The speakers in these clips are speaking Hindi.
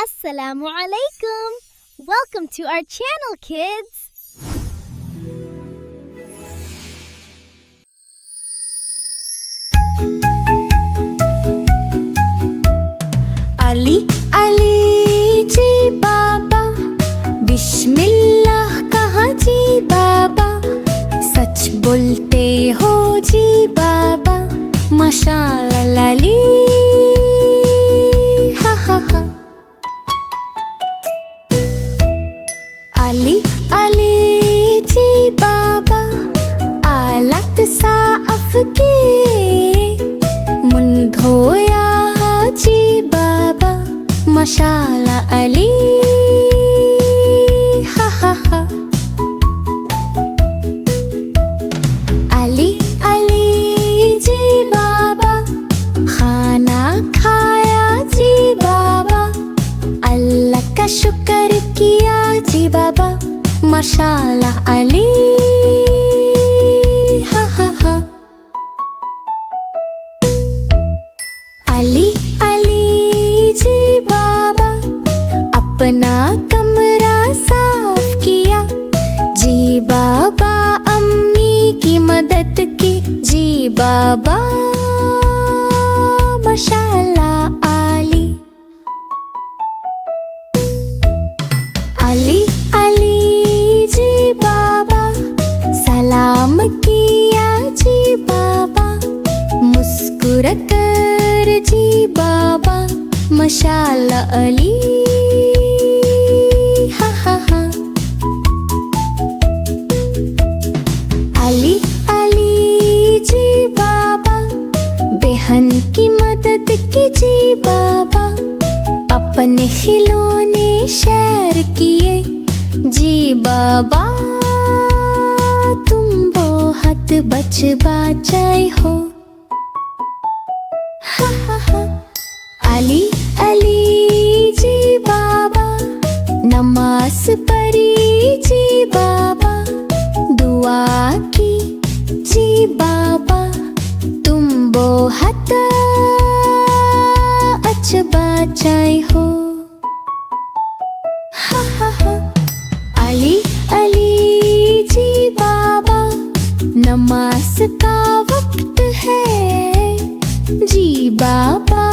Assalamu alaikum. Welcome to our channel, kids. Ali Ali जी बाबा, बिस्मिल्लाह कहा जी बाबा, सच बोलते हो जी बाबा, माशाअल्लाह अली, हा हा हा। अली अली जी बाबा, आलत साफ किए, मुन धोया जी बाबा, माशाअल्लाह अली, हा हा हा। अली अली जी बाबा, खाना खाया जी बाबा, अल्लाह का शुक्र किया जी बाबा, माशाअल्लाह अली, हा हा हा। अली अली जी बाबा, अपना कमरा साफ किया जी बाबा, अम्मी की मदद की जी बाबा, माशाअल्लाह अली। अली अली जी बाबा, सलाम किया जी बाबा, मुस्कुरा कर जी बाबा, माशाअल्लाह अली, हा हा हा। अली अली जी बाबा, बहन की मदद की जी बाबा, अपने खिलौने शेयर किए जी बाबा, तुम बहुत बच बचाए हो, हा हा हा। अली अली जी बाबा, नमाज पढ़ी जी बाबा, दुआ की जी बाबा, तुम बहुत अच्छा बचाए हो, हा हा हा। अली अली जी बाबा, नमाज का वक्त है जी बाबा,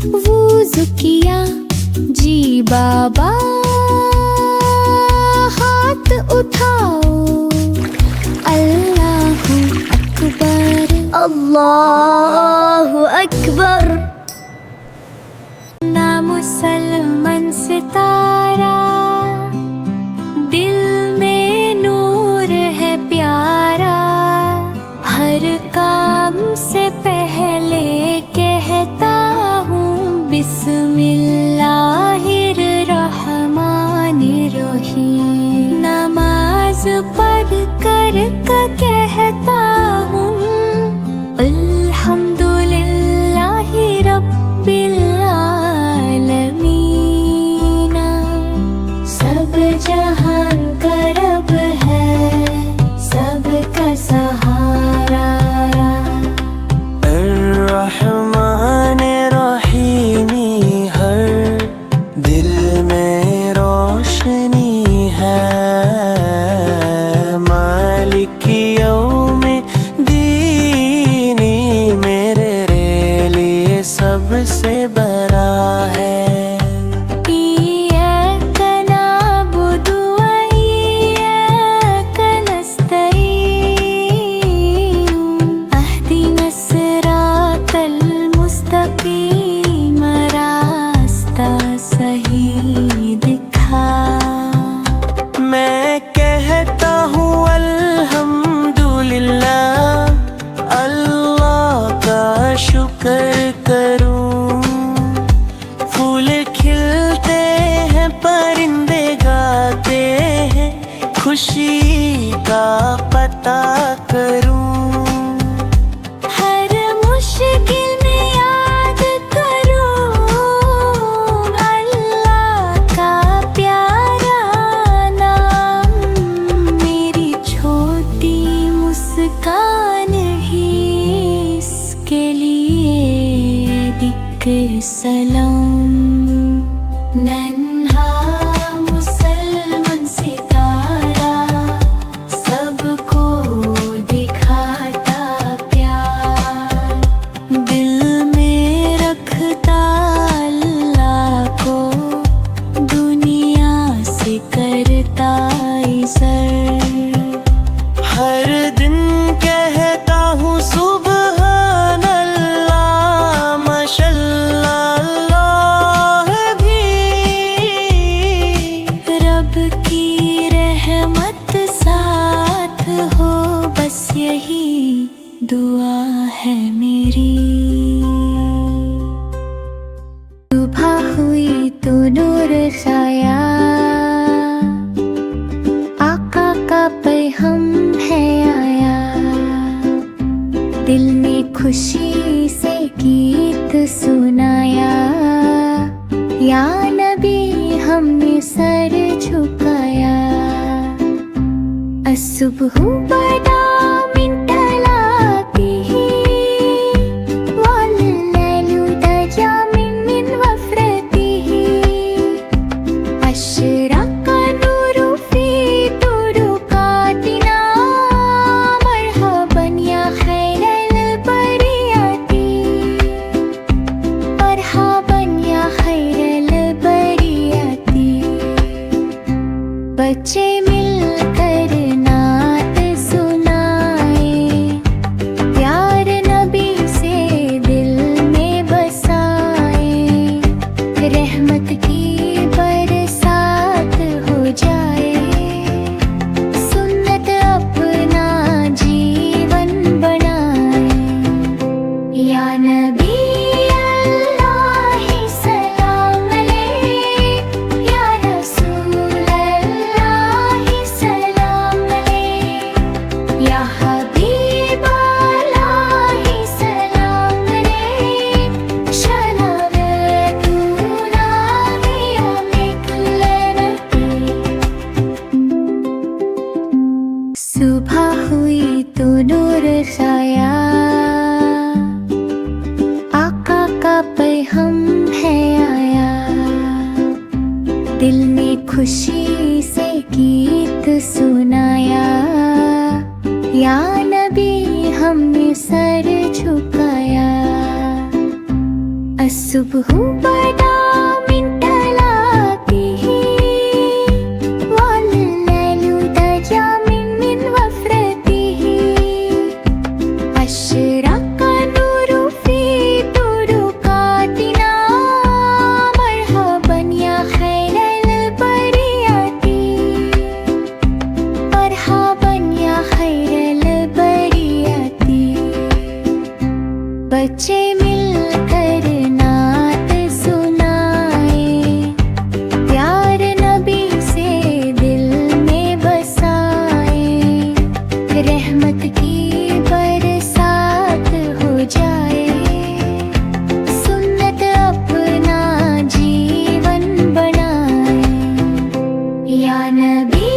वुज़ू किया जी बाबा, हाथ उठाओ, अल्लाहु अकबर, Allahu Akbar. ना मुसलमान सितारा, दिल में नूर है प्यारा, हर काम से पहले कहता हूँ बिस्मिल्लाहिर रहमानिर रहीम, नमाज पढ़ कर कहता हूँ अल्हम्दुलिल्लाहि रब्बिल आलमीन, सब जहान का रब है, सबका सहारा, अर्रहमान रहीमी, हर दिल में रोशनी है, मालिक यौमे दीनी, मेरे लिए सबसे बड़ा है। इय्याका नअबुदु व इय्याका नस्तईन, अहदिना सिरातल मुस्तकीम, रास्ता सही दिखा। मैं कहता हूँ अल्हम्दुलिल्लाह, अल्लाह का शुक्र करूँ, फूल खिलते हैं, परिंदे गाते हैं, खुशी का पता करूँ, हर मुश्किल में याद करूं अल्लाह का प्यारा नाम, मेरी छोटी मुस्कान ही इसके लिए दिख सलाम, नन्हे नूर साया, आका का पैगम है आया। दिल ने खुशी से गीत सुनाया, या नबी हमने सर झुकाया। असुबह बदा मिन तलातिही, वल्लैलु दजा मिन वफ्रतिही। अशरका नूरु फी तुरुकातिना, मरहबन या खैरल बरियाती, मरहबन या खैरल बरियाती। बच्चे मिलकर नात सुनाए, प्यार नबी से दिल में बसाए। रहमत की बरसात हो जाए, सुन्नत अपना जीवन बनाए। या नबी अल्लाह सलाम अलैक, या रसूल अल्लाह सलाम अलैक, या हबीब अल्लाह सलाम अलैक। शनावतुना बियमिक लनती। सुबह हुई तो नूर साया, आका का पैगम है आया। दिल ने खुशी से गीत सुनाया, या नबी हमने सर झुकाया। असुबह बदा मिन तलातिही, वल्लैलु दजा मिन वफ्रतिही। अशरका नूरु फी तुरुकातिना, मरहबन या खैरल बरियाती, मरहबन या खैरल बरियाती। बच्चे मिलकर नात सुनाए, प्यार नबी से दिल में बसाए। रहमत की बरसात हो जाए, सुन्नत अपना जीवन बनाए। या नबी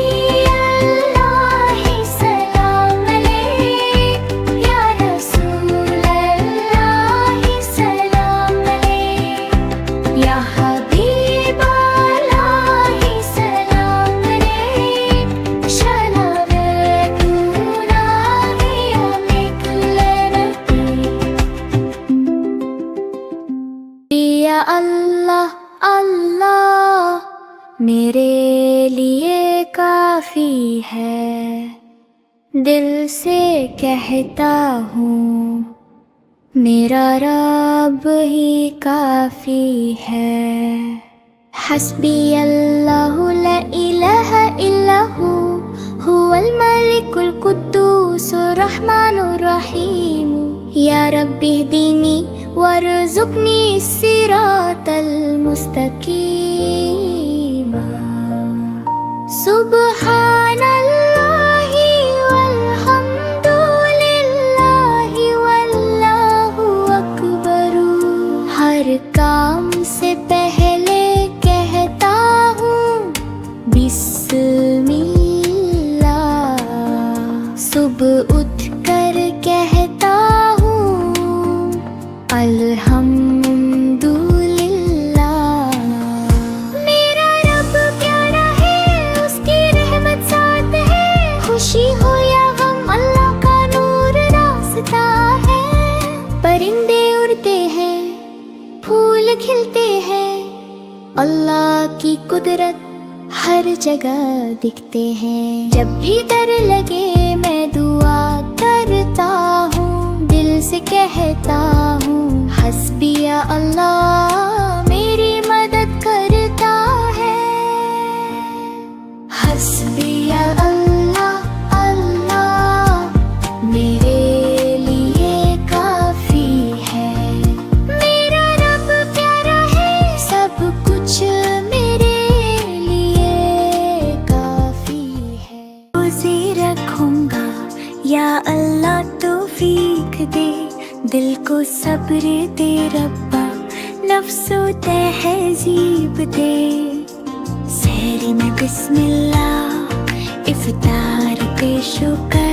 अल्लाह सलाम अलैक, या रसूल अल्लाह सलाम अलैक, या हबीब अल्लाह सलाम अलैक। शनावतुना बियमिक लनती। या अल्लाह अल्लाह मेरे लिए काफी है, दिल से कहता हूँ मेरा रब ही काफी है। हस्बी अल्लाहु ला इलाहा इल्लहु, हुवल मलिकुल कुद्दूसुर रहमानुर रहीम। या रब्बी दीनी वरज़ुक़नी सिरातल मुस्तकीम। सुब्हानल्लाहि वल्हम्दुलिल्लाहि वल्लाहु अकबरु। हर काम से पहले कहता हूँ बिस्मिल्लाह। सुबह उठ कर कहता हूँ अल्हम्दुलिल्लाह। मेरा रब प्यारा है, उसकी रहमत साथ है। खुशी हो या गम, अल्लाह का नूर रास्ता है। परिंदे उड़ते हैं, फूल खिलते हैं, अल्लाह की कुदरत हर जगह दिखते हैं। जब भी डर लगे मैं दुआ करता हूँ, दिल से कहता हूँ हस्बिया अल्लाह मेरी मदद करता है। हस्बिया अल्लाह अल्लाह मेरे लिए काफी है। मेरा रब प्यारा है, सब कुछ मेरे दिल को सब्र दे रब्बा, नफ्सो तहजीब दे। सहरी में बिस्मिल्लाह, इफ्तार पे शुक्र,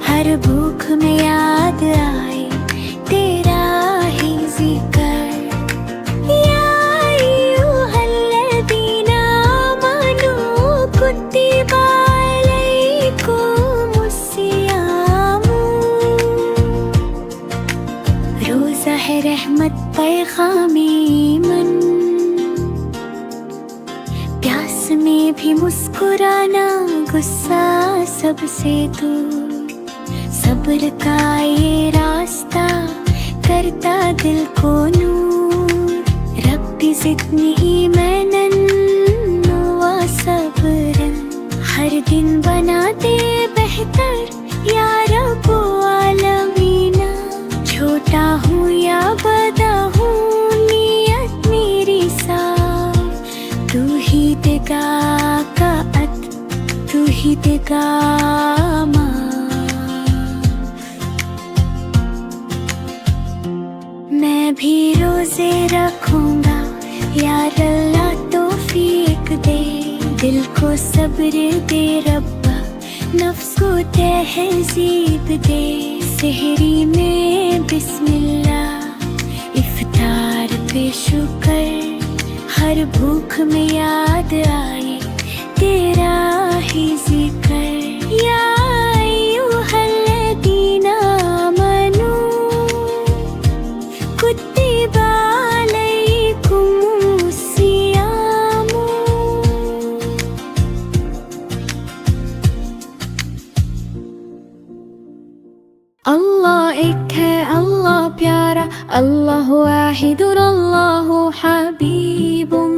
हर भूख में याद आए तेरा ही जिक्र। या अय्युहल्लज़ीना आमनू कुतिबा अलैकुमुस्सियाम। रोज़ा है रहमत पैग़ाम ईमान, प्यास में भी मुस्कुराना, गुस्सा सबसे दूर। सब्र का ये रास्ता करता दिल को नूर। रब्बी ज़िदनी ईमानन व सब्रन, हर दिन बना दे बेहतर या रब्बो आलमीना। छोटा हूँ या बड़ा हूँ, नियत मेरी साफ, तू ही देगा कात, तू ही देगा माफ। मैं भी रोजे रखूंगा, यार अल्लाह तौफीक दे। दिल को सब्र दे रब्बा, नफ्स को तहजीब दे। सहरी में बिस्मिल्लाह, इफ्तार पे शुक्र, हर भूख में याद आए तेरा ही जिक्र। या अय्युहल्लज़ीना आमनू कुतिबा अलैकुमुस्सियाम। अल्लाह एक है, अल्लाह प्यारा, अल्लाह वाहिदुन, अल्लाह हबीबुन।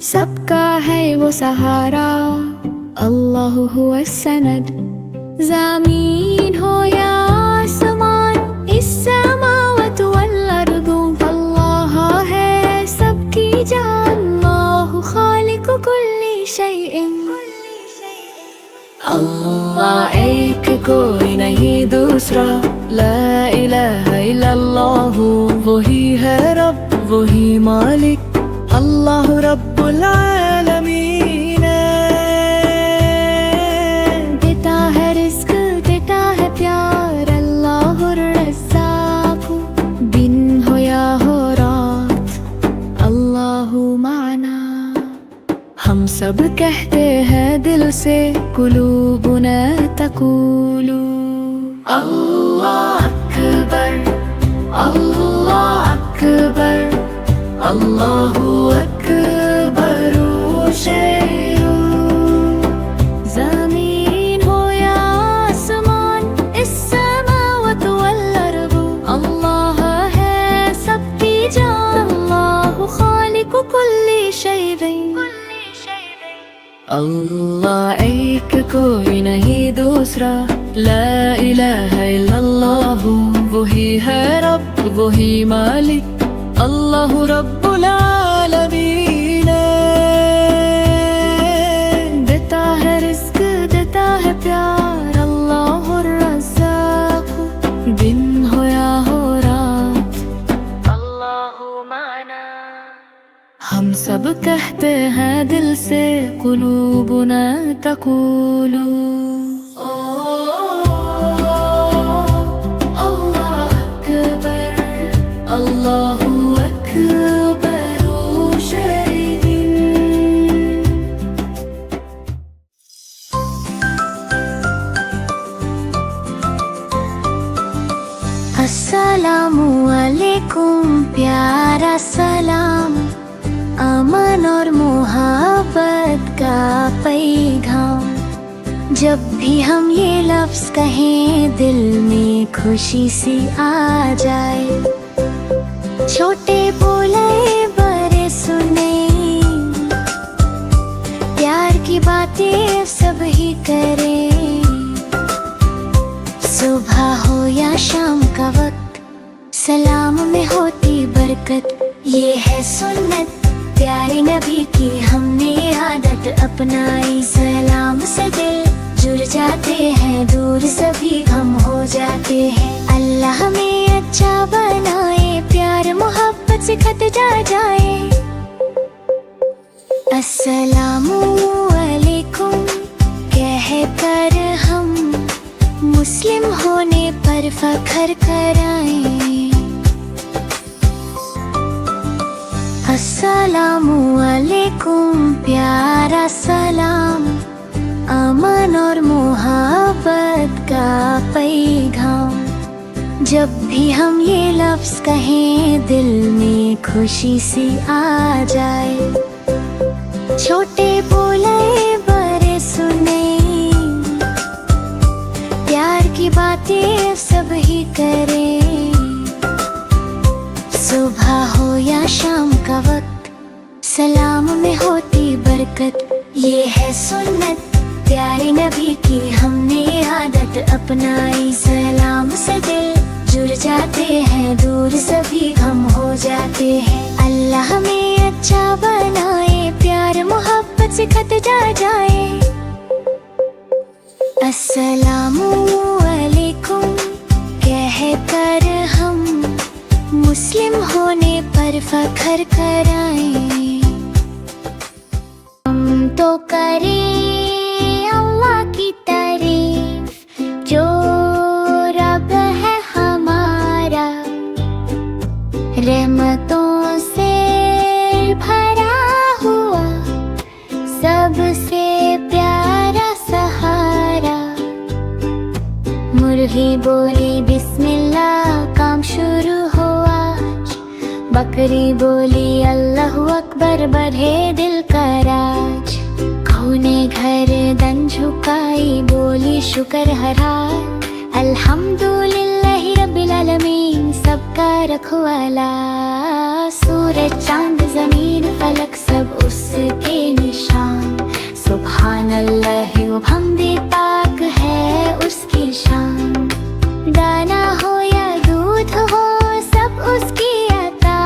सबका है वो सहारा, अल्लाह हुवा सनद। ज़मीन हो या आसमान, इस समावत वल अर्दु, अल्लाह है सबकी जान। अल्लाहु खालिकु कुल्ली शैइन। अल्लाह एक कोई नहीं दूसरा, ला इलाहा इल्लल्लाह, वही है रब वही मालिक, अल्लाह रब्बुल आलमीन। देता है रिज़्क़ देता है प्यार, अल्लाहुर रज़्ज़ाक़। दिन हो या हो रात, अल्लाहु माना। हम सब कहते हैं दिल से, कुलूबुना तक़ूलु अल्लाह अकबर, अल्लाह अकबर, अल्लाहु अकबर शैअ। ज़मीन हो या आसमान, इस समावत वल अर्दु, अल्लाह है सबकी जान। अल्लाहु खालिकु कुल्ली शैइन। अल्लाह एक कोई नहीं दूसरा, ला इलाहा इल्लल्लाह, वही है रब वही मालिक, अल्लाह रब्बुल आलमीन। देता है रिज़्क़ देता है प्यार, अल्लाहुर रज़्ज़ाक़। दिन हो या हो रात, अल्लाहु माना। हम सब कहते हैं दिल से, कुलूबुना तक़ूलु अल्लाह अकबर, अल्लाहु अकबर शैइन। अस्सलामु अलैकुम प्यारा सलाम, अमन और मोहब्बत का पैगाम। जब भी हम ये लफ्ज़ कहें, दिल में खुशी सी आ जाए। छोटे बोले बड़े सुने, प्यार की बातें सब ही करें। सुबह हो या शाम का वक्त, सलाम में होती बरकत। ये है सुन्नत प्यारे नबी की, हमने आदत अपनाई। सलाम से दिल जुड़ जाते हैं, दूर सभी गम हो जाते हैं। अल्लाह हमें अच्छा बनाए, प्यार मोहब्बत से खतरा जाए। अस्सलामु अलैकुम कहकर हम मुस्लिम होने पर फख्र कराएं। अस्सलामु अलैकुम प्यारा सलाम, अमन और मोहब्बत का पैगाम। जब भी हम ये लफ्ज़ कहें दिल में खुशी सी आ जाए। छोटे बोले बड़े सुने, प्यार की बातें सब ही करें। सुबह हो या शाम का वक्त, सलाम में होती बरकत। ये है सुन्नत प्यारे नबी की, हमने आदत अपनाई। सलाम से दिल जुड़ जाते हैं, दूर सभी गम हो जाते हैं। अल्लाह हमें अच्छा बनाए, प्यार मोहब्बत से खतरा जाए। अस्सलामु अलैकुम कहकर हम मुस्लिम होने पर फख्र कराएं। हम तो करें अल्लाह की तारीफ, जो रब है हमारा, रहमतों से भरा हुआ, सबसे प्यारा सहारा। मुर्गी बोली बिस्मिल्लाह, काम शुरू हुआ। बकरी बोली अल्लाहु अकबर, बढ़े दिल का राज। कऊ ने घर दन झुकाई, बोली शुक्र हरा। अल्हम्दुलिल्लाहि रब्बिल आलमीन, सबका रखवाला। सूरज चांद जमीन फलक सब उसके निशान। सुभान अल्लाह व हमदे, पाक है उसकी शान। दाना हो या दूध हो सब उसकी अता,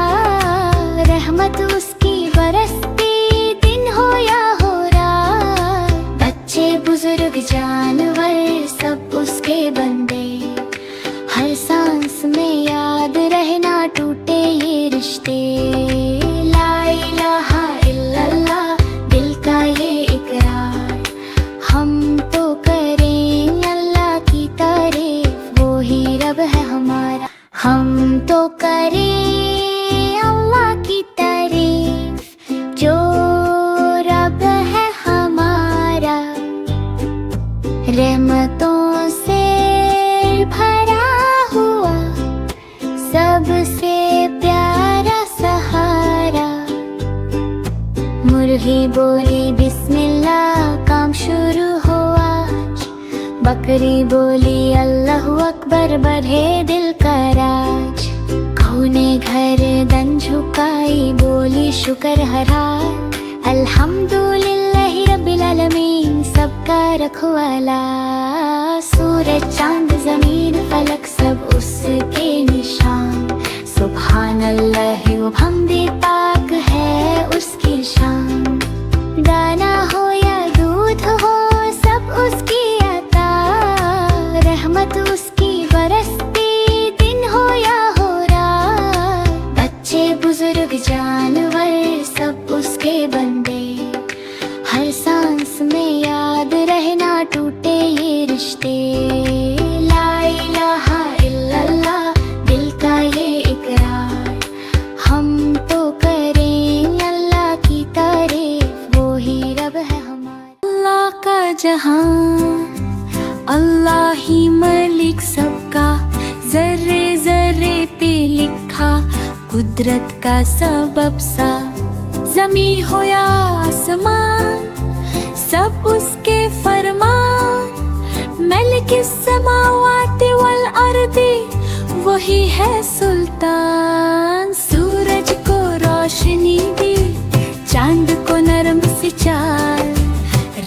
रहमत उसकी बरसती दिन हो या हो रात। बच्चे बुजुर्ग जानवर सब उसके बंदे, हर सांस में याद रहना टूटे ये रिश्ते। ला इलाहा इल्लल्लाह दिल का ये इकरार, हम तो करें अल्लाह की तारीफ, वो ही रब है हमारा। हम तो करें अल्लाह की तारीफ, जो रब है हमारा, रहमतों से भरा हुआ, सबसे प्यारा सहारा। मुर्गी बोली बिस्मिल्लाह, काम शुरू हुआ। बकरी बोली अल्लाहु अकबर, बढ़े दिल का राज। कऊ ने घर दन झुकाई, बोली शुक्र हरा। अल्हम्दुलिल्लाहि रब्बिल आलमीन, सबका रखवाला। सूरज चांद जमीन फलक सब उसके निशान। सुभान अल्लाह व हमदे, पाक है उसकी शान। दाना हो या दूध हो सब उसकी अता, रहमत उसकी बरसती दिन हो या हो रात। बच्चे बुजुर्ग जानवर सब उसके बंदे, हर सांस में याद रहना टूटे ये रिश्ते। ला इलाहा इल्लल्लाह दिल का ये इकरार, हम तो करें अल्लाह की तारीफ, वो ही रब है हमारा। अल्लाह का जहां, अल्लाह ही मलिक सबका, जर्रे जर्रे पे लिखा कुदरत का सबब सा। जमी हो या आसमान सब उसके फरमान। मलिक समावाति वल अर्दी, वही है सुल्तान। सूरज को रोशनी दी, चांद को नरम सी चाल,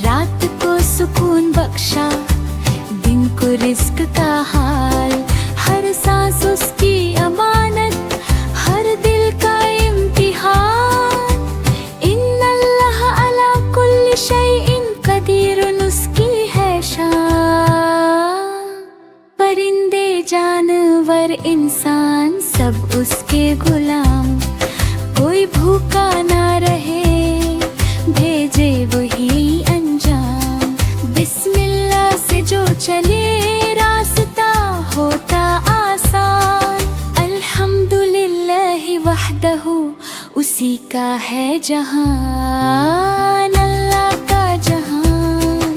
रात को सुकून बख्शा, दिन को रिस्क का हाल। हर सांस उसकी अमानत, हर दिल का इम्तिहान। इन्नल्लाह अला कुल्ली शैइन कदीर, उसकी है शान। इंसान सब उसके गुलाम, कोई भूखा ना रहे भेजे वही अंजाम। बिस्मिल्लाह से जो चले रास्ता होता आसान, अल्हम्दुलिल्लाह वहदहू उसी का है जहान। अल्लाह का जहान,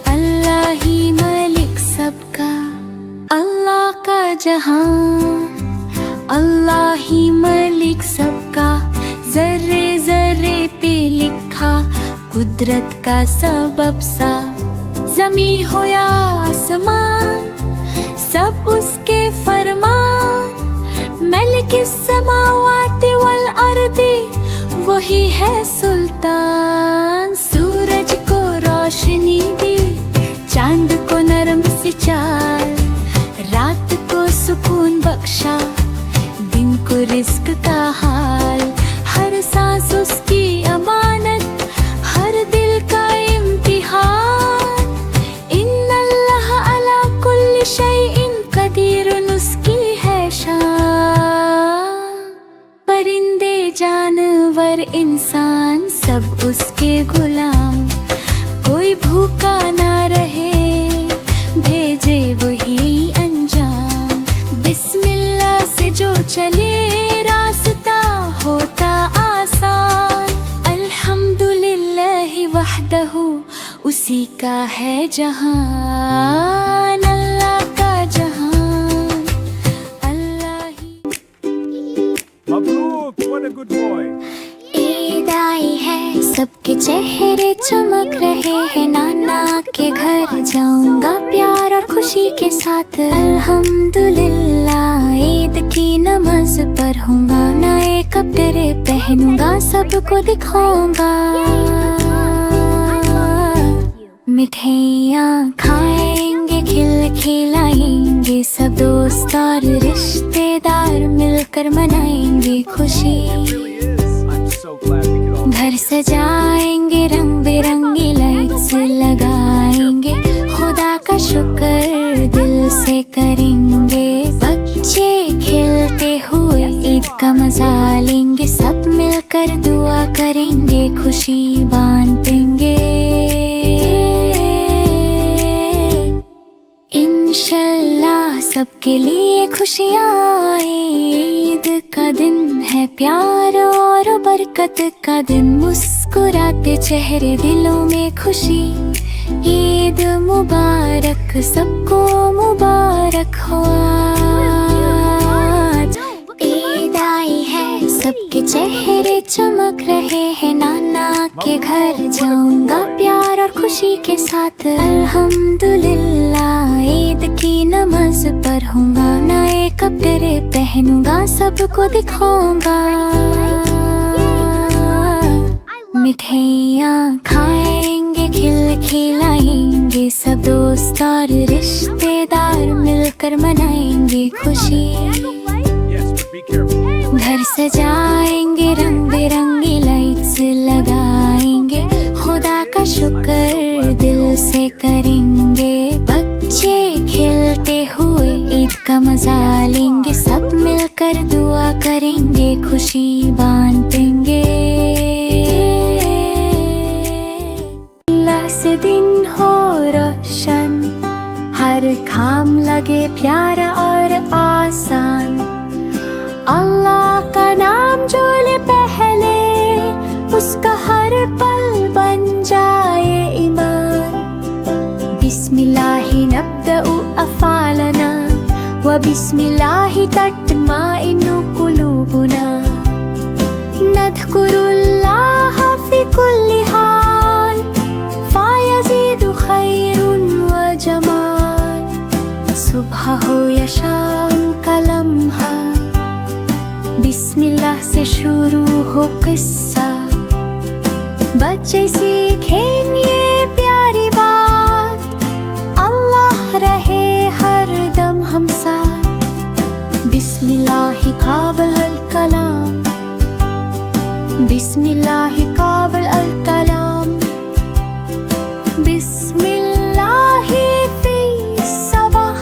अल्लाह ही मालिक सबका। अल्लाह का जहान, अल्लाह ही मालिक सबका। जर्रे जर्रे पे लिखा कुदरत का सबब सा, ज़मी हो या आसमान सब उसके फरमान। मलिकिस समावाति वल अर्दी वही है सुल्तान। सूरज को रोशनी दी, चांद को नरम सी चाल, रात को सुकून बख्शा, दिन को रिस्क का हाल। हर सांस उसकी अमानत, हर दिल का इम्तिहान। इन्नल्लाह अला कुल्ली शैइन कदीरुन उसकी है शान। परिंदे जानवर इंसान सब उसके गुलाम, कोई भूखा ना रहे भेजे वही अंजाम। बिस्मिल्लाह से जो चले रास्ता होता आसान, अल्हम्दुलिल्लाह वहदहू उसी का है जहान। अल्लाह का जहान, अल्लाह ही। Mabruk, what a good boy. Eid आई है, सबके चेहरे चमक रहे हैं। नाना के घर जाऊंगा प्यार और खुशी के साथ। अल्हम्दुलिल्लाह ईद की नमाज पढ़ूंगा, नए कपड़े पहनूंगा, सबको दिखाऊंगा। मिठाइयाँ खाएंगे, खिलाएंगे, सब दोस्त और रिश्तेदार मिलकर मनाएंगे खुशी। I'm so glad we could all. घर सजाएंगे, रंग बिरंगी लाइट्स लगाएंगे, खुदा का शुक्र दिल से करेंगे। बच्चे खेलते हुए ईद का मजा लेंगे, सब मिलकर दुआ करेंगे, खुशी बांटेंगे। इंशाल्लाह सबके लिए खुशियाँ आए। ईद का दिन है प्यार और बरकत का दिन, मुस्कुराते चेहरे दिलों में खुशी। ईद मुबारक, सबको मुबारक हो आज। ईद आई है, सबके चेहरे चमक रहे हैं। नाना के घर जाऊंगा प्यार और खुशी के साथ। अल्हम्दुलिल्लाह ईद की नमाज पढ़ूंगा, नए कपड़े पहनूंगा, सबको दिखाऊंगा। मिठाइयाँ खाएंगे, खिलाएंगे, सब दोस्त और रिश्तेदार मिलकर मनाएंगे खुशी। Yes, but be careful. घर सजाएंगे, रंग बिरंगी लाइट्स लगाएंगे, खुदा का शुक्र दिल से करेंगे। बच्चे खेलते हुए ईद का मजा लेंगे, सब मिलकर दुआ करेंगे, खुशी बांटेंगे। अल्लाह से दिन हो रोशन, हर काम लगे प्यारा और आसान। अल्लाह का नाम जो ले पहले, उसका हर पल बन जाए ईमान। बिस्मिल्लाहि नब्दउ अफ़ालना व बिस्मिल्लाहि तत्माइन्नु कुलूबुना। नज़्कुरुल्लाह फ़ी कुल्ली हाल, फ़यज़ीदु खैरुन व जमाल। सुबह हो या शाम का लम्हा, बिस्मिल्लाह से शुरू हो किस्सा। बच्चे सीखें ये प्यारी बात, अल्लाह रहे हर दम हम साथ। बिस्मिल्लाहि काबिल अल कलाम, बिस्मिल्लाहि काबिल अल कलाम। बिस्मिल्लाहि फी सबाह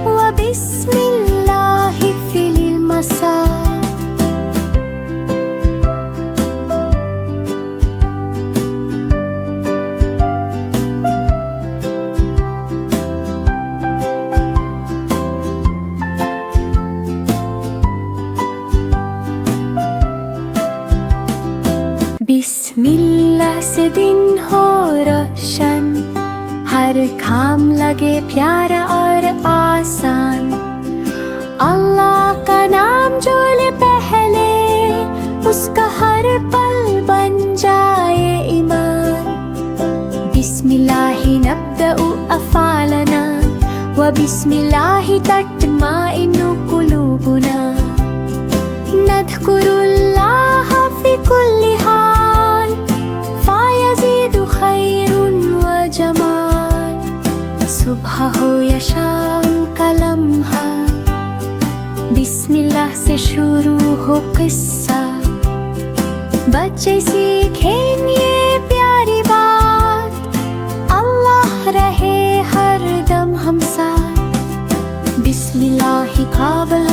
व बिस्मिल्लाहि बिस्मिल्लाह से दिन हो रोशन, हर काम लगे प्यारा और आसान। अल्लाह का नाम जो ले पहले, उसका हर पल बन जाए ईमान। बिस्मिल्लाहि नब्दउ अफ़ालना व बिस्मिल्लाहि तत्माइन्नु कुलूबुना। नज़्कुरुल्लाह फी कुल्ली हाल फ़यज़ीदु खैरुन व जमाल। सुबह हो या शाम का लम्हा, बिस्मिल्लाह से शुरू हो किस्सा। बच्चे सीखें ये प्यारी बात, अल्लाह रहे हर दम हम साथ। बिस्मिल्लाह काबल